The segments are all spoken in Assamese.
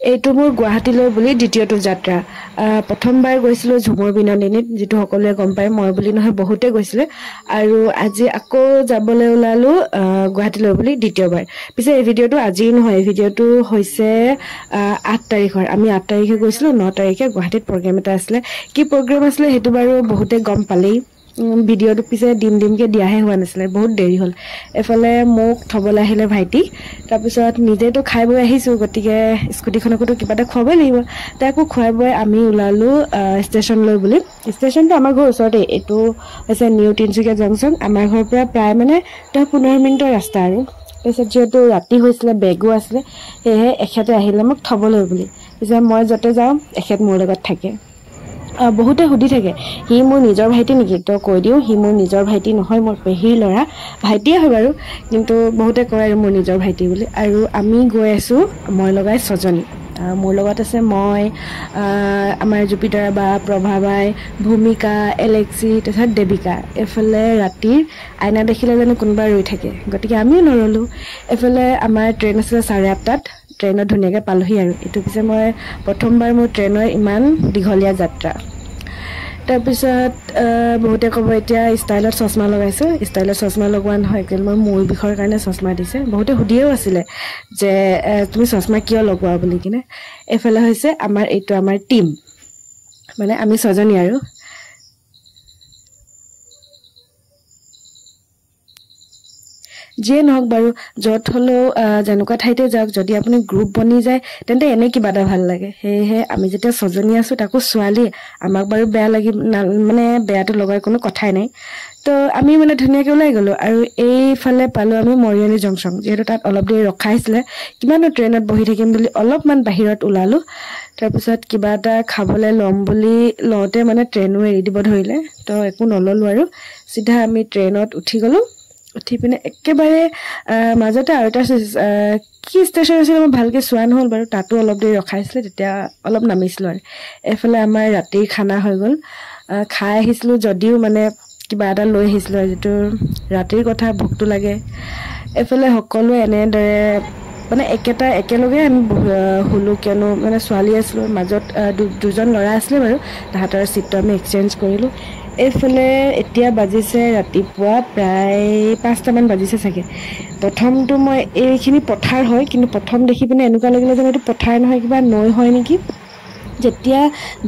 এইটো মোৰ গুৱাহাটীলৈ বুলি দ্বিতীয়টো যাত্ৰা প্ৰথমবাৰ গৈছিলোঁ ঝুমৰ বিনন্দিনীত যেটো সকলোৱে গম পায় মই বুলি নহয় বহুতে গৈছিলে আৰু আজি আকৌ যাবলৈ ওলালো গুৱাহাটীলৈ বুলি দ্বিতীয়বাৰ পিছে এই ভিডিঅ'টো আজি নহয় এই ভিডিঅ'টো হৈছে 8 তাৰিখৰ আমি 8 তাৰিখে গৈছিলোঁ 9 তাৰিখে গুৱাহাটীত প্ৰগ্ৰাম এটা আছিল কি প্ৰগ্ৰাম আছিল হেতু বাৰু বহুতে গম পালেই ভিডিঅ'টো পিছে দিমকে দিয়াহে হোৱা নাছিল বহুত দেৰি হ'ল এফালে মোক থবলৈ আহিলে ভাইটি তাৰপিছত নিজেটো খাই বৈ আহিছো গতিকে স্কুটিখনকটো কিবা এটা খুৱাবই লাগিব তাকো খুৱাই বৈ আমি ওলালো ষ্টেচনলৈ বুলি ষ্টেচনটো আমাৰ ঘৰৰ ওচৰতে এটো হৈছে নিউ তিনচুকীয়া জংচন আমাৰ ঘৰৰ পৰা প্ৰায় মানে 10-15 মিনিটৰ ৰাস্তা আৰু তাৰপিছত যেটো ৰাতি হৈছিলে বেগো আছিলে সেয়ে এখেতে আহিলে মোক থবলৈ বুলি পিছে মই যতে যাওঁ এখেত মোৰ লগত থাকে বহুতে সুধি থাকে হি মোৰ নিজৰ ভাইটি নেকি তো কৈ দিও হি মোৰ নিজৰ ভাইটি নহয় মোৰ পেহীৰ ল'ৰা ভাইটিয়ে হয় বাৰু কিন্তু বহুতে কয় আৰু মোৰ নিজৰ ভাইটি বুলি আৰু আমি গৈ আছো মই লগাই ছজনী মোৰ লগত আছে মই আমাৰ জুপিটাৰ বা প্ৰভা বাই ভূমিকা এলেক্সি তথা দেবিকা এফালে ৰাতিৰ আইনা দেখিলে জানো কোনবা ৰৈ থাকে গতিকে আমিও নৰলো এফালে আমাৰ ট্ৰেইন আছিল 8:30 ট্ৰেইনত ধুনিয়াকে পালোহি আৰু এটো পিছে মই প্ৰথমবাৰ মোৰ ট্ৰেইনৰ ইমান দীঘলীয়া যাত্ৰা তাৰপিছত বহুতে ক'ব এতিয়া ষ্টাইলত চশমা লগাইছো ষ্টাইলত চশমা লগোৱা নহয় কেল মই মূৰ বিষৰ কাৰণে চশমা দিছে বহুতে সুধিয়েও আছিলে যে তুমি চশমা কিয় লগোৱা বুলি কিনে এফালে হৈছে আমাৰ এইটো আমাৰ টিম মানে আমি ছজনী আৰু যে নহক বাৰু যত হলো জানুকা ঠাইতে যাওক যদি আপুনি গ্ৰুপ বনি যায় তেন্তে এনে কিবা এটা ভাল লাগে হেহে আমি যেতিয়া ছজনী আছো তাকো ছোৱালী আমাক বাৰু বেয়া লাগি মানে বেয়াটো লগাৰ কোনো কথাই নাই তো আমি মানে ধুনিয়াকে ওলাই গলো আৰু এইফালে পালো আমি মৰিয়নি জংচন যেহেতু তাত অলপ দেৰি ৰখাইছিলে কিমানো ট্ৰেইনত বহি থাকিম বুলি অলপমান বাহিৰত ওলালো তাৰপিছত কিবা এটা খাবলৈ লম বুলি লওঁতে মানে ট্ৰেইনো এৰি দিব ধৰিলে তো একো নললো আৰু সিধা আমি ট্ৰেইনত উঠি গলো উঠি পিনে একেবাৰে মাজতে আৰু এটা কি ষ্টেচন আছিল মই ভালকে চোৱা নহল বাৰু তাতো অলপ দেৰি ৰখাইছিলে তেতিয়া অলপ নামিছিলো আৰু এফালে আমাৰ ৰাতিৰ খানা হৈ গল খাই আহিছিলো যদিও মানে কিবা এটা লৈ আহিছিলো যেটো ৰাতিৰ কথা ভোকটো লাগে এফালে সকলো এনেদৰে মানে একেলগে আমি হুলু কিয়নো মানে ছোৱালী আছিলো মাজত দুজন ল'ৰা আছিলে বাৰু তাহাঁতৰ চিটটো আমি এক্সচেঞ্জ কৰিলো এইফালে এতিয়া বাজিছে ৰাতিপুৱা প্ৰায় 5টা মান বাজিছে চাগে প্ৰথমটো মই এইখিনি পথাৰ হয় কিন্তু প্ৰথম দেখি পিনে এনেকুৱা লাগিলে যে এইটো পথাৰ নহয় কিবা নৈ হয় নেকি যেতিয়া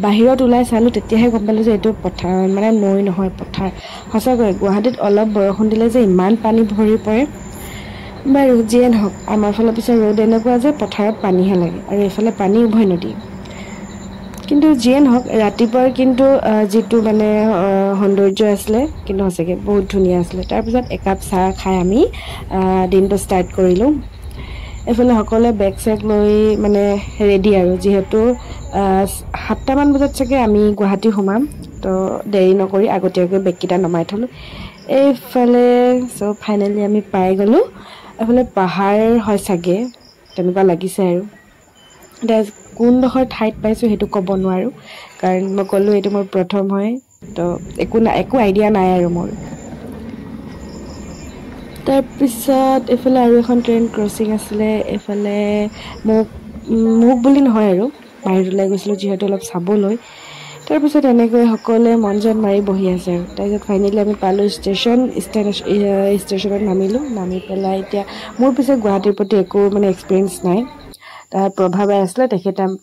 বাহিৰত ওলাই চালো তেতিয়াহে গম পালো যে এইটো পথাৰ মানে নৈ নহয় পথাৰ সঁচাকৈ গুৱাহাটীত অলপ বৰষুণ দিলে যে ইমান পানী ভৰি পৰে বাৰু যিয়ে নহওক আমাৰ ফালে পিছে ৰ'দ এনেকুৱা যে পথাৰত পানীহে লাগে আৰু এইফালে পানী উভয় নদী কিন্তু যিয়ে নহওক ৰাতিপুৱাৰ কিন্তু যেটো মানে সৌন্দৰ্য আছিল কিন্তু সঁচাকে বহুত ধুনিয়া আছিল তাৰপিছত একাপ চাহ খাই আমি দিনটো ষ্টাৰ্ট কৰিলো এফালে সকলে বেগ চেক লৈ মানে ৰেডি আৰু যেহেতু 7টা মান বজাত চাগে আমি গুৱাহাটী সোমাম তো দেৰি নকৰি আগতীয়াকৈ বেগকিটা নমাই থলো এইফালে সো ফাইনালি আমি পাই গলো এফালে পাহাৰ হয় চাগে তেনেকুৱা লাগিছে আৰু কোনডোখৰ ঠাইত পাইছো হেতু ক'ব নোৱাৰো কাৰণ মই ক'লো এটো মোৰ প্ৰথম হয় তো একো আইডিয়া নাই আৰু মোৰ তাৰপিছত এফালে আৰু এখন ট্ৰেইন ক্ৰসিং আছিলে এফালে মোক বুলি নহয় আৰু বাহিৰলৈ গৈছিলো যিহেতু অলপ চাবলৈ তাৰপিছত এনেকৈ সকলোৱে মনজন মাৰি বহি আছে আৰু তাৰপিছত ফাইনালি আমি পালো ষ্টেচনত নামি পেলাই এতিয়া মোৰ পিছে গুৱাহাটীৰ প্ৰতি একো মানে এক্সপেৰিয়েন্স নাই তাৰ প্ৰভাৱ আছিল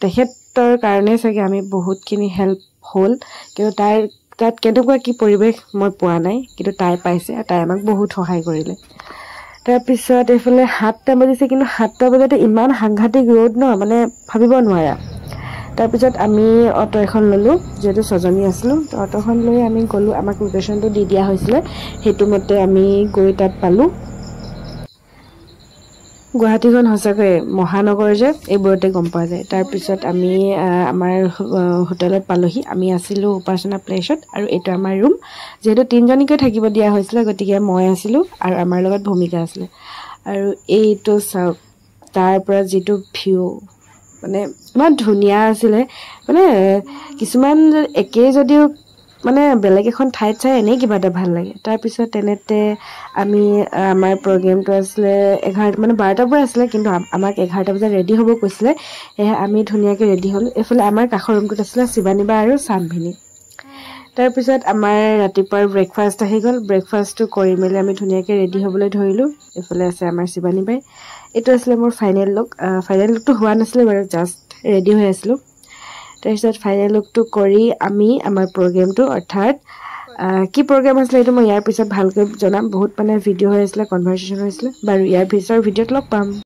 তেখেতৰ কাৰণে চাগে আমি বহুতখিনি হেল্প হ'ল কিন্তু তাত কেনেকুৱা কি পৰিবেশ মই পোৱা নাই কিন্তু তাই পাইছে আৰু তাই আমাক বহুত সহায় কৰিলে তাৰপিছত এফালে 7টা বাজিছে কিন্তু 7টা বজাতে ইমান সাংঘাতিক ৰ'দ ন মানে ভাবিব নোৱাৰা তাৰপিছত আমি অটো এখন ললো যেটো ছজনী আছিল তো অটোখন লৈ আমি গলো আমাক লোকেশনটো দি দিয়া হৈছিল হেতু মতে আমি গৈ তাত পালো গুৱাহাটীখন হসকৈ মহানগৰ যে এইবোৰতে গম পোৱা যায় তাৰপিছত আমি আমাৰ হোটেলত পালোহি আমি আছিলো উপাসনা প্লেছত আৰু এটা আমাৰ ৰুম যেহেতু তিনজনীকৈ থাকিব দিয়া হৈছিল গতিকে মই আছিলো আৰু আমাৰ লগত ভূমিকা আছিল আৰু এইটো চাওক তাৰ পৰা যেটো ভিউ মানে ইমান ধুনিয়া আছিল মানে কিছুমান একে যদিও মানে বেলেগ এখন ঠাইত চাই এনেই কিবা এটা ভাল লাগে তাৰপিছত তেনেতে আমি আমাৰ প্ৰগ্ৰেমটো আছিলে 11 মানে 12টাৰ পৰা আছিলে কিন্তু আমাক 11টা বজাত ৰেডি হ'ব কৈছিলে সেয়ে আমি ধুনীয়াকৈ ৰেডি হ'লোঁ এফালে আমাৰ কাষৰ ৰুমটোত আছিলে শিৱানীবা আৰু চানভিনী তাৰপিছত আমাৰ ৰাতিপুৱাৰ ব্ৰেকফাষ্ট আহি গ'ল ব্ৰেকফাষ্টটো কৰি মেলি আমি ধুনীয়াকৈ ৰেডি হ'বলৈ ধৰিলোঁ এফালে আছে আমাৰ শিৱানীবাই এইটো আছিলে মোৰ ফাইনেল লুকটো হোৱা নাছিলে বাৰু জাষ্ট ৰেডি হৈ আছিলোঁ তাৰপিছত ফাইনেল লুকটো কৰি আমি আমাৰ প্ৰগ্ৰেমটো অৰ্থাৎ কি প্ৰগ্ৰেম আছিলে এইটো মই ইয়াৰ পিছত ভালকৈ জনাম বহুত মানে ভিডিঅ' হৈ আছিলে কনভাৰচেশ্যন হৈছিলে বাৰু ইয়াৰ পিছৰ ভিডিঅ'ত লগ পাম